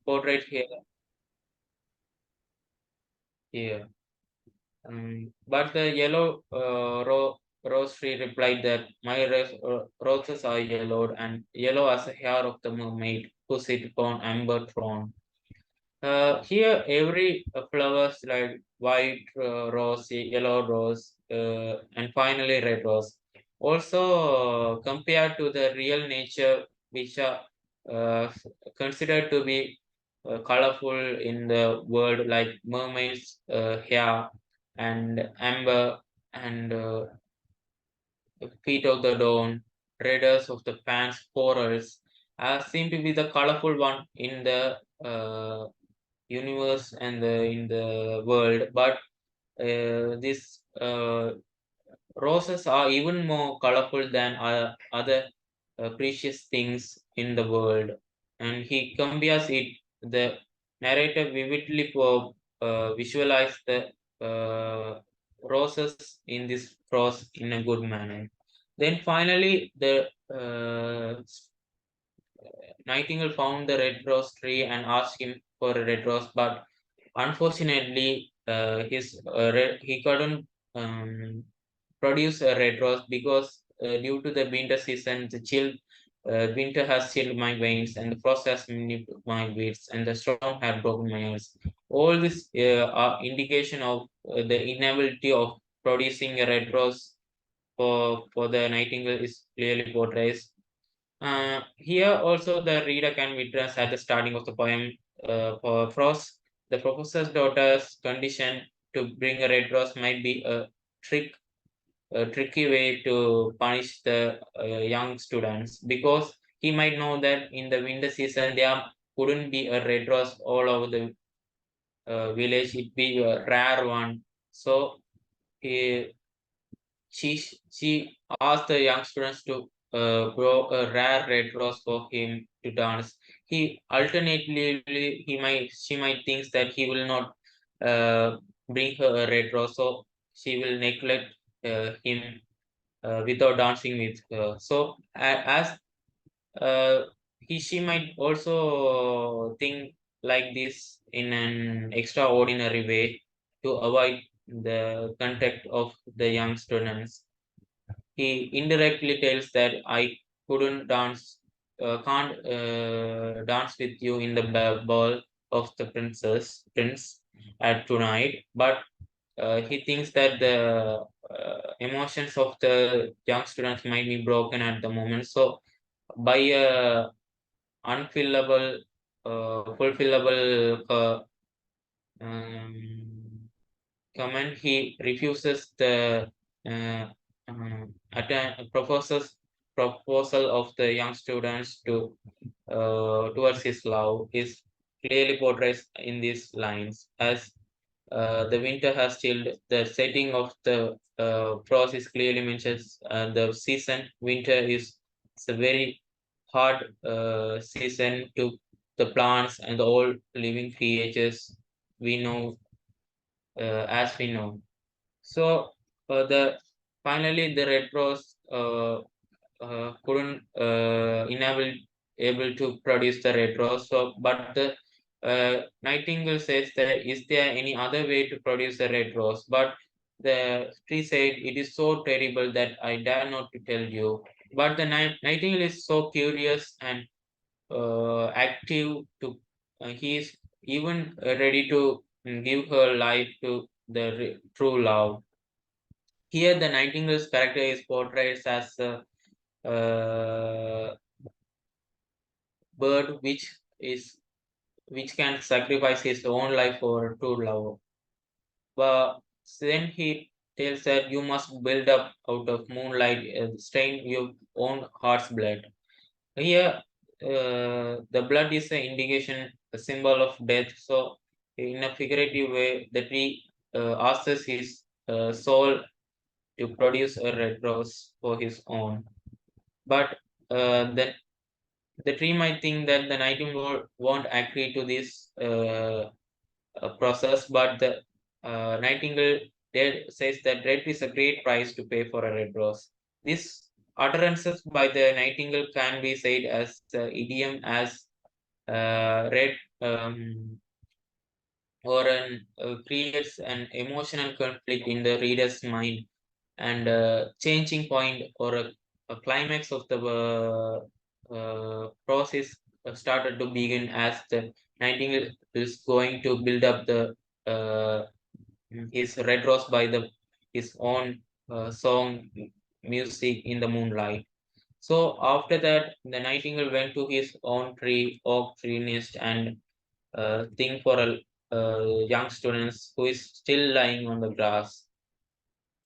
portrayed here. But the yellow rose tree replied that my roses are yellowed and yellow as the hair of the mermaid who sit upon amber throne. Here, every flowers like white rose, yellow rose, and finally red rose. Also, compared to the real nature, which are uh, considered to be colorful in the world, like mermaids' hair and amber and feet of the dawn, raiders of the pants, corals, seem to be the colorful one in the universe and in the world, but these roses are even more colorful than other precious things in the world, and he compares it. The narrator vividly visualize the roses in this prose in a good manner. Then finally, the Nightingale found the red rose tree and asked him for a red rose, but unfortunately, he couldn't produce a red rose because due to the winter season, the chill winter has chilled my veins, and the frost has nipped my wits, and the storm had broken my ears. All this are indication of the inability of producing a red rose for the nightingale is clearly portrayed. Here also the reader can witness at the starting of the poem for Frost, the professor's daughter's condition to bring a red rose might be trick, a tricky way to punish the young students because he might know that in the winter season there couldn't be a red rose all over the village. It'd be a rare one. So he, she asked the young students to grow a rare red rose for him to dance. He alternately she might think that he will not bring her a red rose, so she will neglect him without dancing with her. So as uh, she might also think like this in an extraordinary way to avoid the contact of the young students. He indirectly tells that I couldn't dance, can't dance with you in the ball of the prince at tonight. But he thinks that the emotions of the young students might be broken at the moment. So by a unfillable, fulfillable um, comment, he refuses the uh, proposal of the young students to towards his love is clearly portrayed in these lines. As the winter has chilled, the setting of the frost is clearly mentions. The season winter is it's a very hard season to the plants and all living creatures we know as we know. So the finally the red rose couldn't enable able to produce the red rose. So but the Nightingale says that is there any other way to produce a red rose? But the tree said it is so terrible that I dare not to tell you. But the Nightingale is so curious and active to he is even ready to give her life to the true love. Here, the Nightingale's character is portrayed as a bird which can sacrifice his own life for true love. But then he tells that you must build up out of moonlight, stain your own heart's blood. Here, the blood is an indication, a symbol of death. So, in a figurative way, the tree asks his soul to produce a red rose for his own. But the tree might think that the nightingale won't agree to this process, but the nightingale there says that red is a great price to pay for a red rose. This utterances by the nightingale can be said as idiom as red creates an emotional conflict in the reader's mind, and a changing point or a climax of the process started to begin as the Nightingale is going to build up the uh, his red rose by the his own song music in the moonlight. So after that, the Nightingale went to his own oak tree nest, and thing for a young students who is still lying on the grass.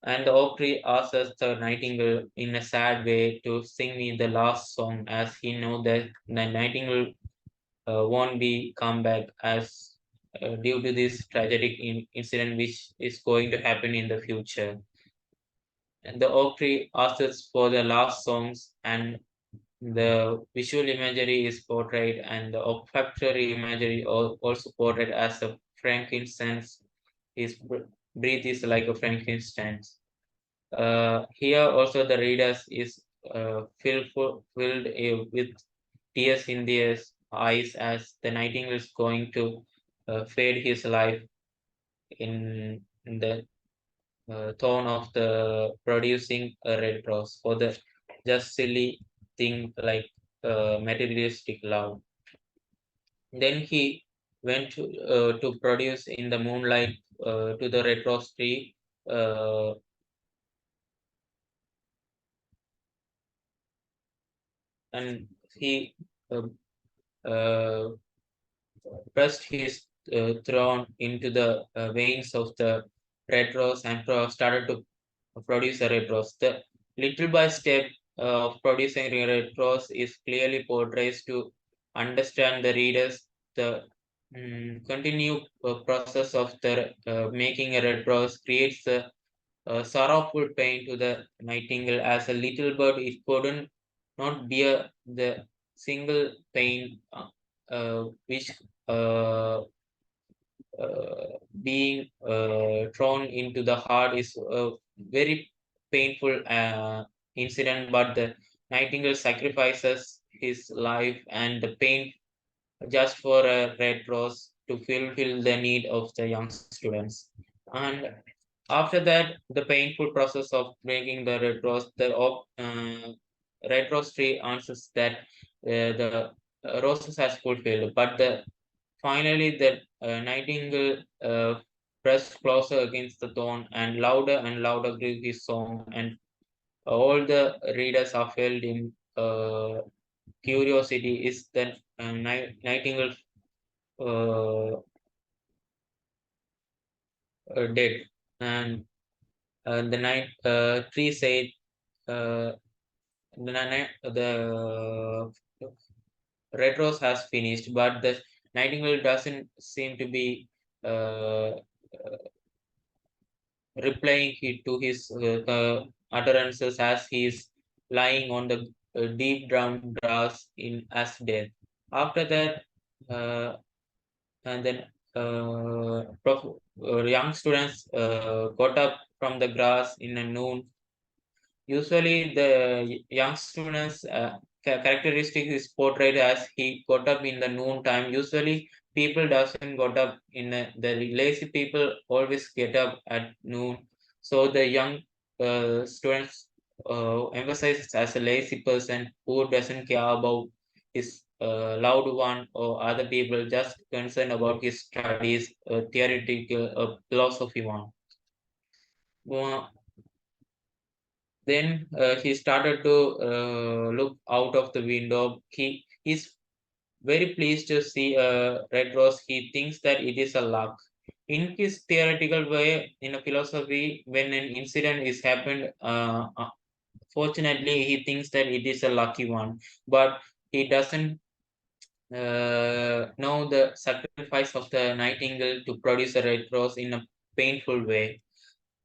And the oak tree asks the nightingale in a sad way to sing me the last song, as he know that the nightingale won't be come back as due to this tragic incident which is going to happen in the future. And the oak tree asks for the last songs, and the visual imagery is portrayed, and the olfactory imagery also portrayed as a frankincense. His breath is like a frankincense. Here also the readers is filled with tears in their eyes as the nightingale is going to fade his life in the tone of the producing a red rose for the just silly thing like materialistic love. Then he went to produce in the moonlight to the red rose tree, uh, and he uh, uh, pressed his throne into the veins of the red rose and started to produce a red rose. The little by step of producing a red rose is clearly portrayed to understand the readers the continued process of the making a red rose creates a sorrowful pain to the nightingale as a little bird it couldn't not bear the single pain which uh, being thrown into the heart is a very painful incident, but the nightingale sacrifices his life and the pain just for a red rose to fulfill the need of the young students. And after that, the painful process of breaking the red rose, the red rose tree answers that the roses has fulfilled, but the finally, the nightingale pressed closer against the thorn, and louder grew his song, and all the readers are filled in curiosity. Is that nightingale uh, dead? And the night tree said, uh, the red rose has finished, but the nightingale doesn't seem to be. Uh, replying to his utterances as he is lying on the deep brown grass in as death. After that, uh, and then young students got up from the grass in a noon. Usually, the young students' characteristic is portrayed as he got up in the noon time. Usually, people doesn't got up in the lazy people always get up at noon. So the young students emphasizes as a lazy person who doesn't care about his loved one or other people, just concerned about his studies, theoretical, philosophy one. Uh, Then he started to look out of the window. He's very pleased to see a red rose. He thinks that it is a luck. In his theoretical way, in a philosophy, when an incident is happened, fortunately, he thinks that it is a lucky one. But he doesn't know the sacrifice of the nightingale to produce a red rose in a painful way.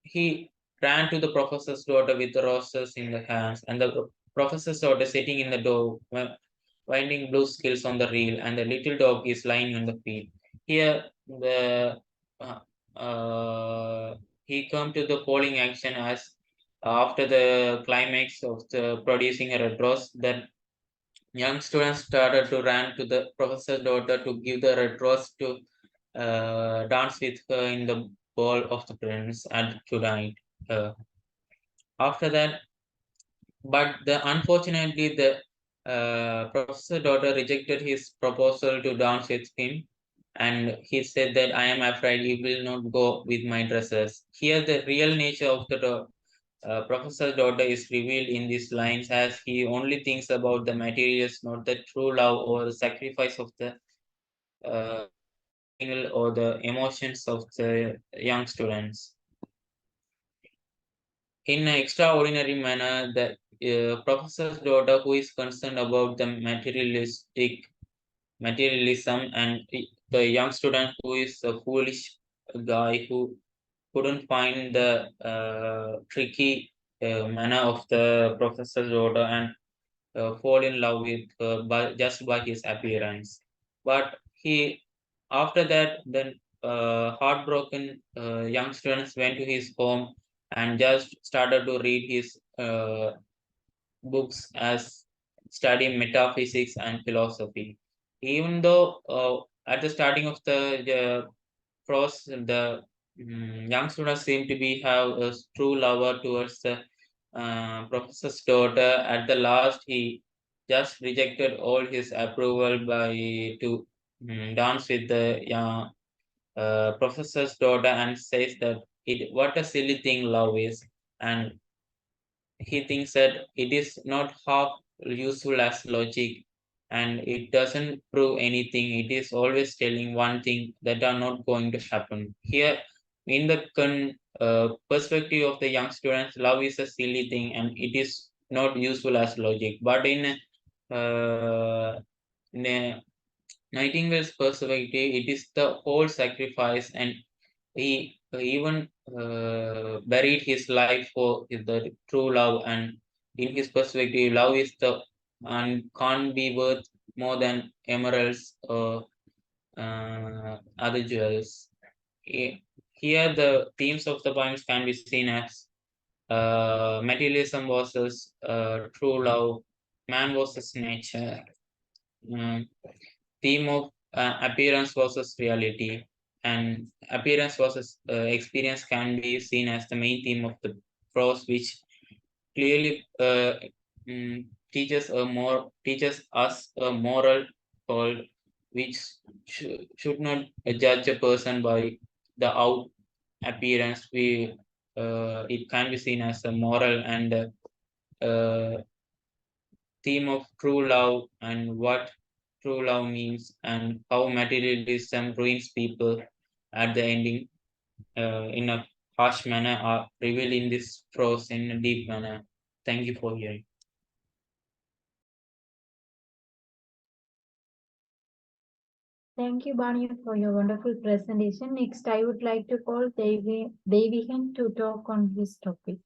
He ran to the professor's daughter with the roses in the hands, and the professor's daughter sitting in the door, winding blue skills on the reel, and the little dog is lying on the feet. Here, the uh, he come to the polling action as after the climax of the producing a red rose, that Young students started to run to the professor's daughter to give the red rose to dance with her in the ball of the prince and to night. After that, but unfortunately, the professor's daughter rejected his proposal to dance with him, and he said that I am afraid you will not go with my dresses. Here, the real nature of the professor's daughter is revealed in these lines, as he only thinks about the materials, not the true love or the sacrifice of the Nightingale or the emotions of the young students. In an extraordinary manner, the professor's daughter, who is concerned about the materialism, and the young student who is a foolish guy who couldn't find the tricky manner of the professor's daughter and fall in love with her just by his appearance. But after that, the heartbroken young students went to his home and just started to read his books as studying metaphysics and philosophy. Even though at the starting of the prose, the young students seem to be have a true lover towards the professor's daughter. At the last, he just rejected all his approval by to dance with the professor's daughter and says that it what a silly thing love is, and he thinks that it is not half useful as logic, and it doesn't prove anything. It is always telling one thing that are not going to happen. Here, in the perspective of the young students, love is a silly thing and it is not useful as logic. But in a Nightingale's perspective, it is the whole sacrifice, and he even buried his life for the true love. And in his perspective, love is the and can't be worth more than emeralds or other jewels. Here, the themes of the poems can be seen as materialism versus true love, man versus nature, um, theme of appearance versus reality, and appearance versus experience can be seen as the main theme of the prose, which clearly teaches us a moral code, which should not judge a person by the out appearance. We It can be seen as a moral and uh, theme of true love and what true love means and how materialism ruins people at the ending in a harsh manner are revealed in this prose in a deep manner. Thank you for hearing. Thank you, Bani, for your wonderful presentation. Next, I would like to call Devihan to talk on this topic.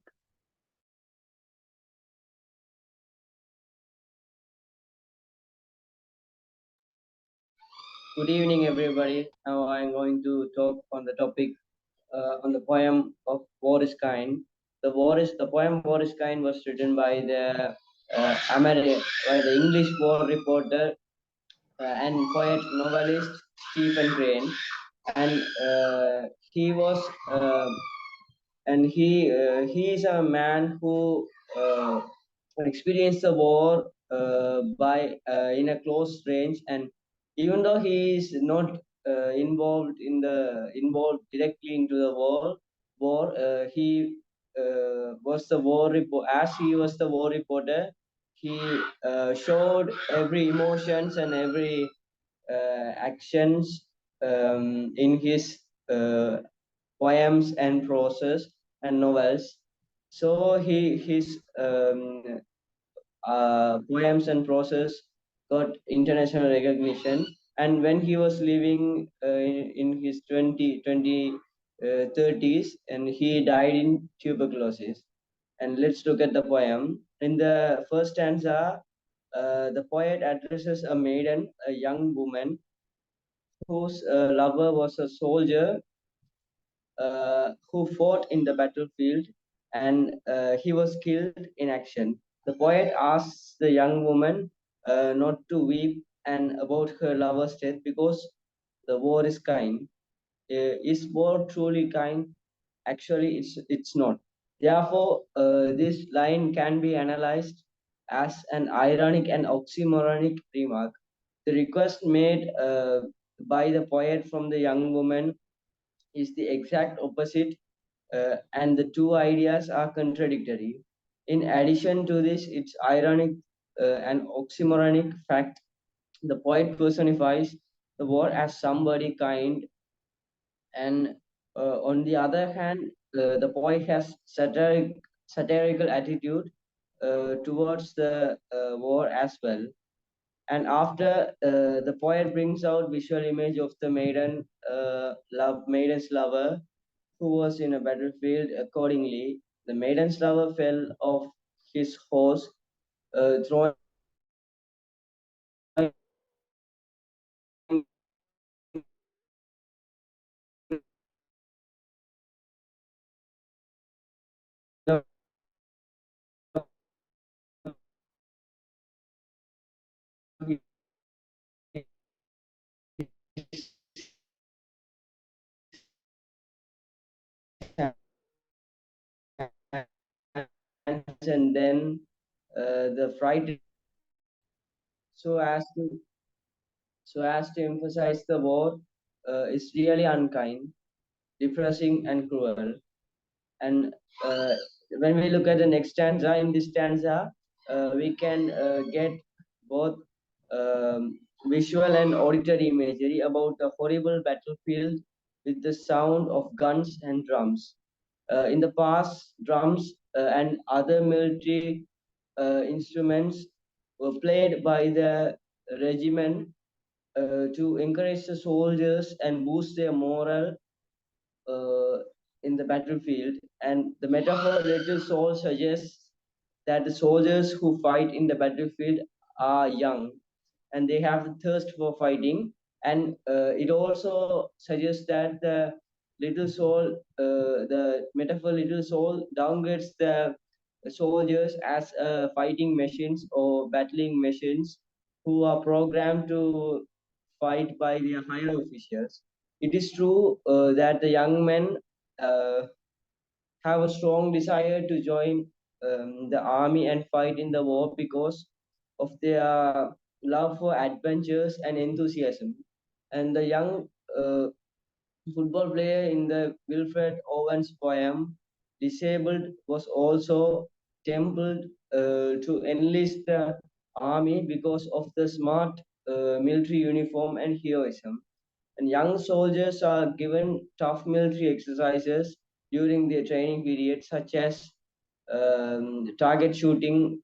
Good evening, everybody. Now I'm going to talk on the topic on the poem of War is Kind. The poem War is Kind was written by the by the English war reporter and poet novelist Stephen Crane, and he was he is a man who experienced the war by in a close range, and even though he is not involved directly into the war, he was the as he was the war reporter. He showed every emotions and every actions in his uh, poems and proses and novels. So his poems and proses got international recognition. And when he was living in his 30s, and he died in tuberculosis. And let's look at the poem. In the first stanza, the poet addresses a maiden, a young woman whose lover was a soldier who fought in the battlefield, and he was killed in action. The poet asks the young woman, not to weep and about her lover's death, because the war is kind. Is war truly kind? Actually, it's not. Therefore, this line can be analyzed as an ironic and oxymoronic remark. The request made by the poet from the young woman is the exact opposite, and the two ideas are contradictory. In addition to this, it's ironic and oxymoronic fact. The poet personifies the war as somebody kind, and on the other hand, the poet has satirical attitude towards the war as well. And after the poet brings out visual image of the maiden's lover who was in a battlefield. Accordingly, the maiden's lover fell off his horse, throwing and then the fright, so as to emphasize the war is really unkind, depressing, and cruel. And when we look at the next stanza, in this stanza, we can get both visual and auditory imagery about a horrible battlefield with the sound of guns and drums. In the past, drums and other military instruments were played by the regiment to encourage the soldiers and boost their morale uh, in the battlefield. And the metaphor Little Soul suggests that the soldiers who fight in the battlefield are young and they have the thirst for fighting. And it also suggests that the little soul, the metaphor little soul, downgrades the soldiers as fighting machines or battling machines who are programmed to fight by their higher officials. It is true that the young men uh, have a strong desire to join the army and fight in the war because of their love for adventures and enthusiasm. And the young football player in the Wilfred Owen's poem, Disabled, was also tempted to enlist the army because of the smart military uniform and heroism. And young soldiers are given tough military exercises during their training period, such as target shooting,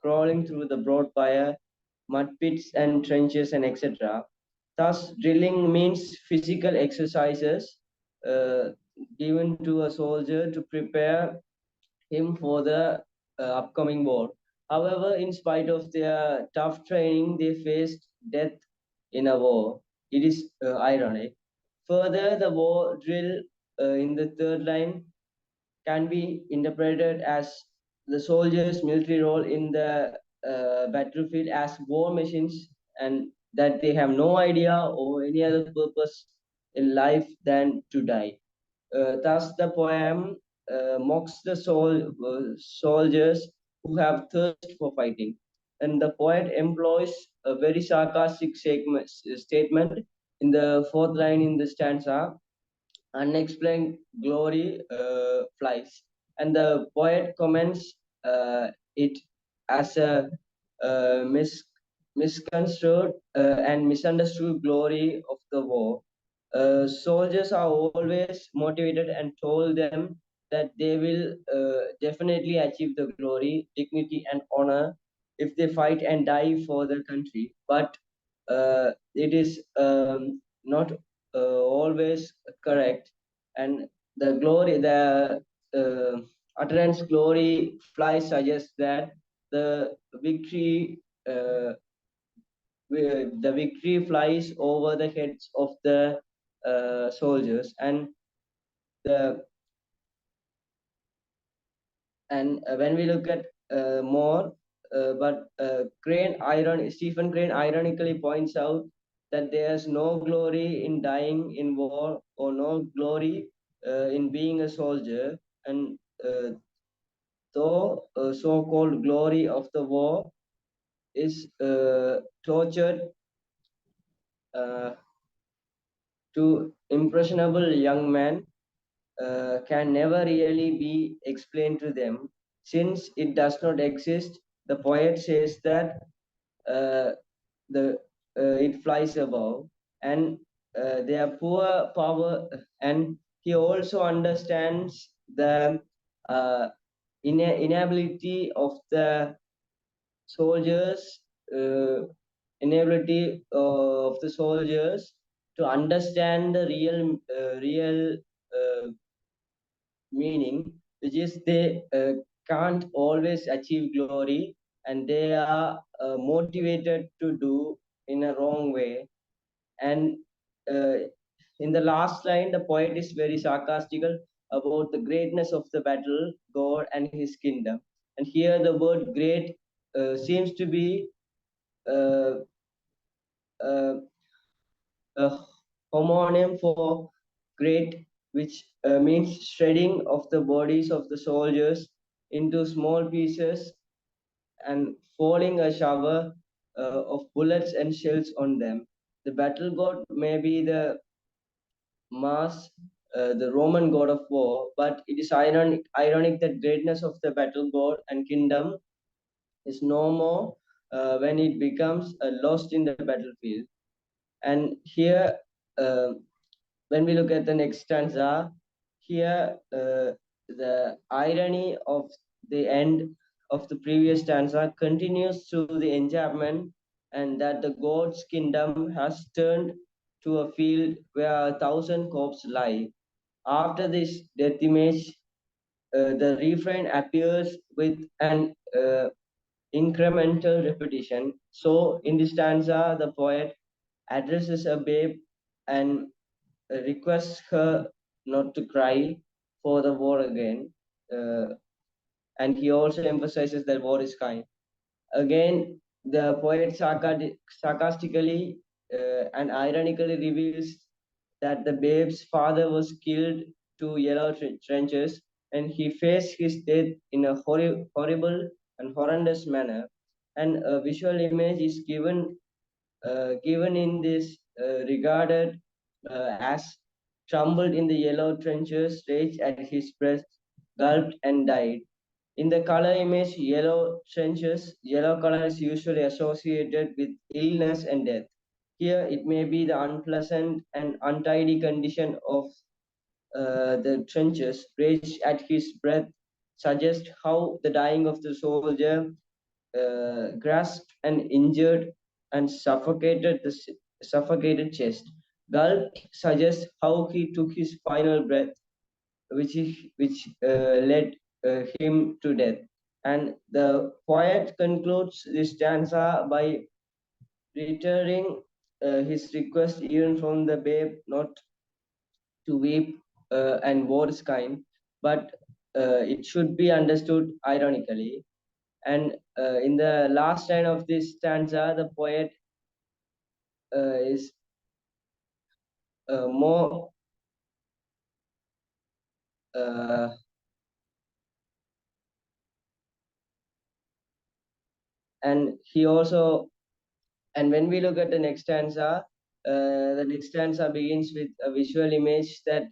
crawling through the broad fire, mud pits and trenches, and etc. Thus, drilling means physical exercises uh, given to a soldier to prepare him for the upcoming war. However, in spite of their tough training, they faced death in a war. It is ironic. Further, the war drill in the third line can be interpreted as the soldiers' military role in the battlefield as war machines, and that they have no idea or any other purpose in life than to die. Thus, the poem mocks the soldiers who have thirst for fighting. And the poet employs a very sarcastic statement in the fourth line in the stanza: unexplained glory flies. And the poet comments it as a misconstrued and misunderstood glory of the war. Soldiers are always motivated and told them that they will definitely achieve the glory, dignity, and honor if they fight and die for the country. But it is not always correct, and the utterance glory fly suggests that the victory uh, the victory flies over the heads of the soldiers. And the when we look at more, Stephen Crane ironically points out that there's no glory in dying in war or no glory in being a soldier, and though so-called glory of the war is tortured uh, to impressionable young men, can never really be explained to them. Since it does not exist, the poet says that uh, the it flies above, and their poor power, and he also understands the uh, inability of the soldiers, uh, inability of the soldiers to understand the real meaning, which is they can't always achieve glory, and they are motivated to do in a wrong way. And uh, in the last line, the poet is very sarcastical about the greatness of the battle, God and his kingdom. And here the word great seems to be uh, uh, a homonym for great, which means shredding of the bodies of the soldiers into small pieces and falling a shower of bullets and shells on them. The battle god may be the Mars, the Roman god of war, but it is ironic that greatness of the battle god and kingdom is no more when it becomes lost in the battlefield. And here, uh, when we look at the next stanza, here the irony of the end of the previous stanza continues through the enchantment, and that the god's kingdom has turned to a field where 1,000 corpses lie. After this death image, the refrain appears with an incremental repetition. So, in this stanza, the poet addresses a babe and requests her not to cry for the war again. Uh, and he also emphasizes that war is kind. Again, the poet sarcastically and ironically reveals that the babe's father was killed to yellow trenches, and he faced his death in a horrible and horrendous manner. And a visual image is given in this regarded as trembled in the yellow trenches, raged at his breast, gulped and died. In the color image, yellow trenches, yellow color is usually associated with illness and death. Here, it may be the unpleasant and untidy condition of the trenches, raged at his breath, suggest how the dying of the soldier grasped and injured and suffocated chest. Gulp suggests how he took his final breath, which led him to death. And the poet concludes this stanza by reiterating his request even from the babe not to weep and words kind, but it should be understood ironically. And in the last line of this stanza, the poet is more uh, and he also and when we look at the next stanza begins with a visual image that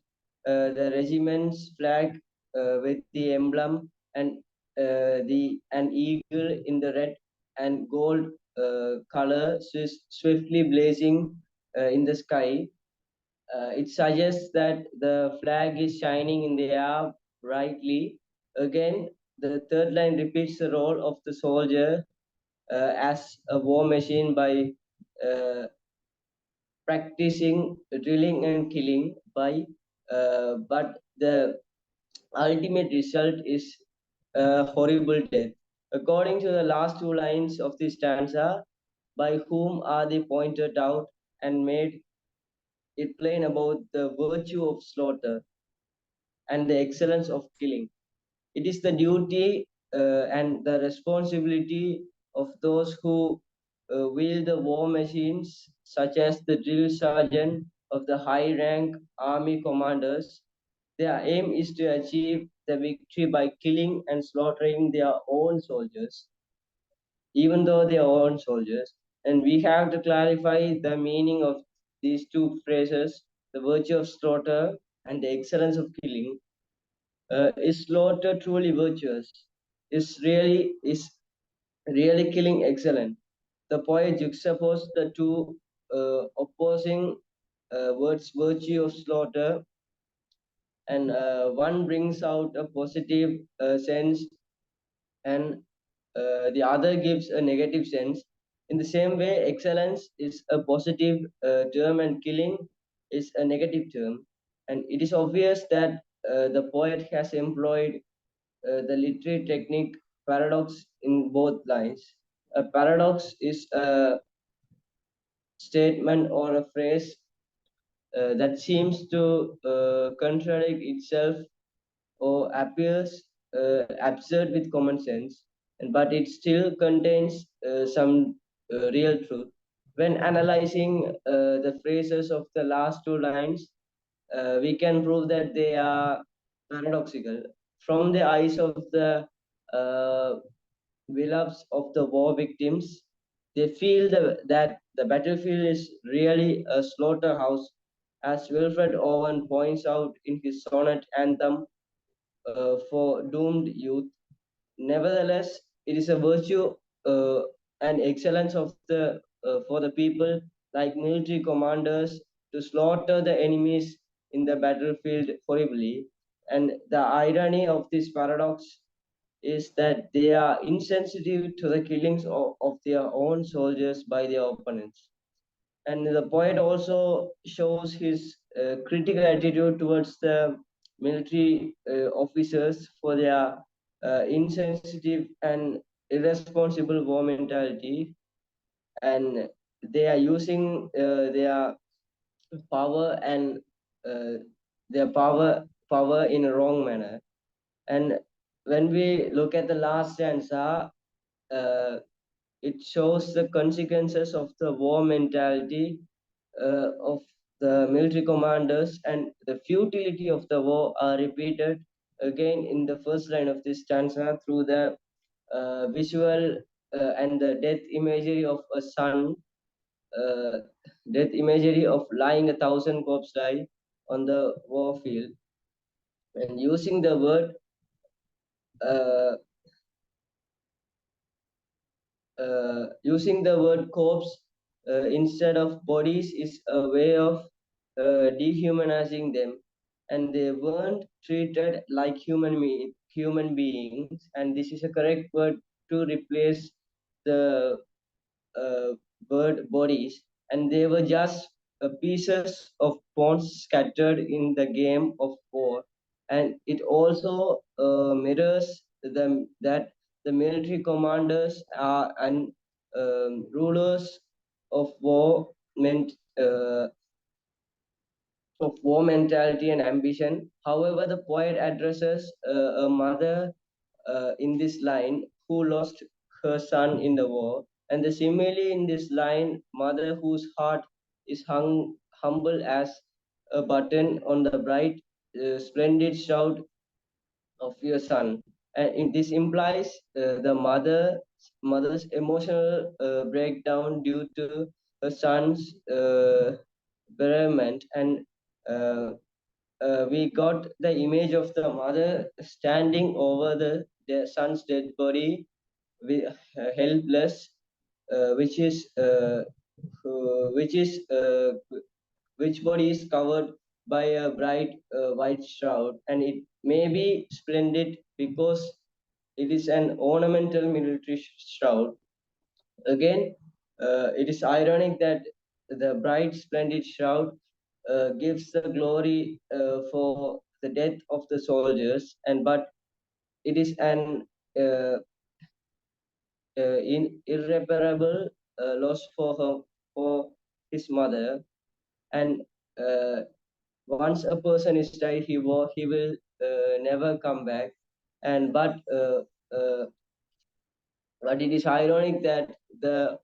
the regiment's flag with the emblem and the an eagle in the red and gold color swiftly blazing in the sky. It suggests that the flag is shining in the air brightly. Again, the third line repeats the role of the soldier as a war machine by uh, practicing drilling and killing but the ultimate result is a horrible death. According to the last two lines of this stanza, by whom are they pointed out and made it plain about the virtue of slaughter and the excellence of killing. It is the duty and the responsibility of those who wield the war machines, such as the drill sergeant of the high rank army commanders. Their aim is to achieve the victory by killing and slaughtering their own soldiers, even though they are own soldiers. And we have to clarify the meaning of these two phrases: the virtue of slaughter and the excellence of killing. Is slaughter truly virtuous? Is really killing excellent? The poet juxtaposed the two opposing words, virtue of slaughter, and one brings out a positive sense, and the other gives a negative sense. In the same way, excellence is a positive term and killing is a negative term. And it is obvious that the poet has employed the literary technique paradox in both lines. A paradox is a statement or a phrase that seems to contradict itself or appears absurd with common sense, but it still contains some real truth. When analyzing the phrases of the last two lines, we can prove that they are paradoxical. From the eyes of the uh, beloveds of the war victims, they feel that the battlefield is really a slaughterhouse, as Wilfred Owen points out in his sonnet anthem for doomed youth. Nevertheless, it is a virtue uh, and excellence of the for the people like military commanders to slaughter the enemies in the battlefield horribly. And the irony of this paradox is that they are insensitive to the killings of their own soldiers by their opponents. And the poet also shows his critical attitude towards the military officers for their insensitive and irresponsible war mentality, and they are using their power and uh, their power in a wrong manner. And when we look at the last stanza, uh, it shows the consequences of the war mentality of the military commanders, and the futility of the war are repeated again in the first line of this stanza through the visual and the death imagery of a son, uh, death imagery of lying 1,000 corpse die on the war field, and uh, using the word corpse instead of bodies is a way of dehumanizing them, and they weren't treated like human beings, and this is a correct word to replace the uh, bird bodies, and they were just pieces of bones scattered in the game of war. And it also mirrors them that the military commanders are and rulers of war meant of war mentality and ambition. However, the poet addresses a mother in this line who lost her son in the war, and the simile in this line, mother whose heart is humble as a button on the bright, splendid shroud of your son. And this implies the mother's emotional breakdown due to her son's bereavement, and uh, we got the image of the mother standing over the son's dead body, helpless, which is which is which body is covered by a bright white shroud, and it may be splendid because it is an ornamental military shroud. Again, it is ironic that the bright splendid shroud gives the glory for the death of the soldiers, and but it is an uh, irreparable loss for his mother. And uh, once a person is died, he will never come back. And but uh, but it is ironic that the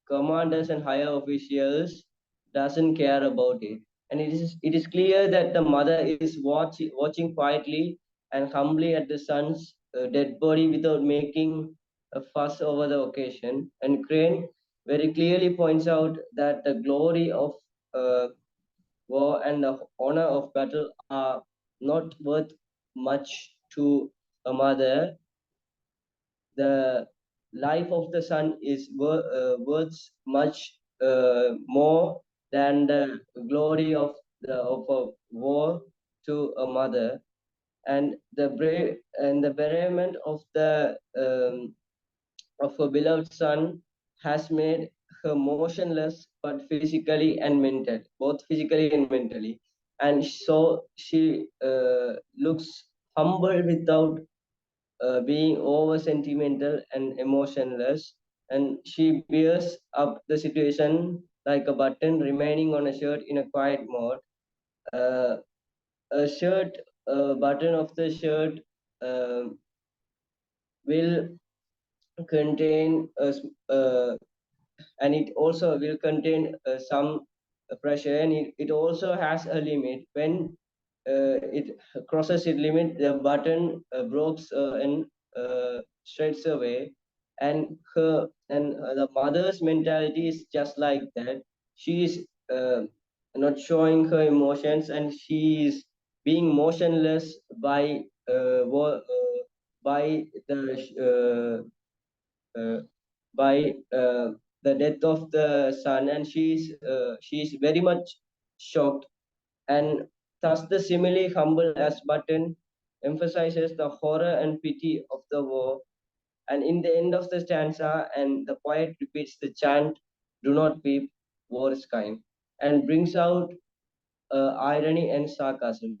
commanders and higher officials doesn't care about it. And it is clear that the mother is watching quietly and humbly at the son's dead body without making a fuss over the occasion. And Crane very clearly points out that the glory of uh, war and the honor of battle are not worth much to a mother. The life of the son is worth much more than the glory of a war to a mother. And the bereavement of a beloved son has made her motionless, but physically and mentally, both physically and mentally. And so she looks humble without being over sentimental and emotionless, and she bears up the situation like a button remaining on a shirt in a quiet mode. Uh, a shirt, button of the shirt um will contain and it also will contain some pressure, and it also has a limit. When it crosses its limit, the button breaks and shreds away. And the mother's mentality is just like that. She is not showing her emotions, and she is being motionless by uh, by the death of the son, and she's very much shocked. And thus the simile humble as button emphasizes the horror and pity of the war. And in the end of the stanza, and the poet repeats the chant, "Do not weep, war is kind," and brings out irony and sarcasm.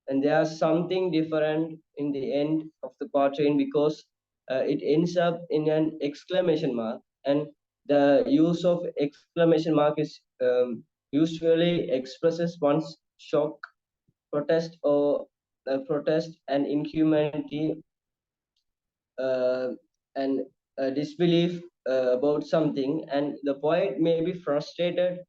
And there's something different in the end of the quatrain, because it ends up in an exclamation mark, and the use of exclamation mark is usually expresses one's shock, protest and inhumanity, uh, and disbelief about something. And the poet may be frustrated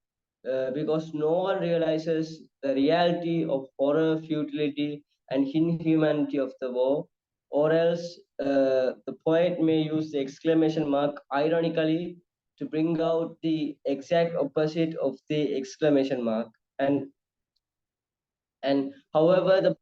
because no one realizes the reality of horror, futility, and inhumanity of the war. Or else the poet may use the exclamation mark ironically to bring out the exact opposite of the exclamation mark. And however, the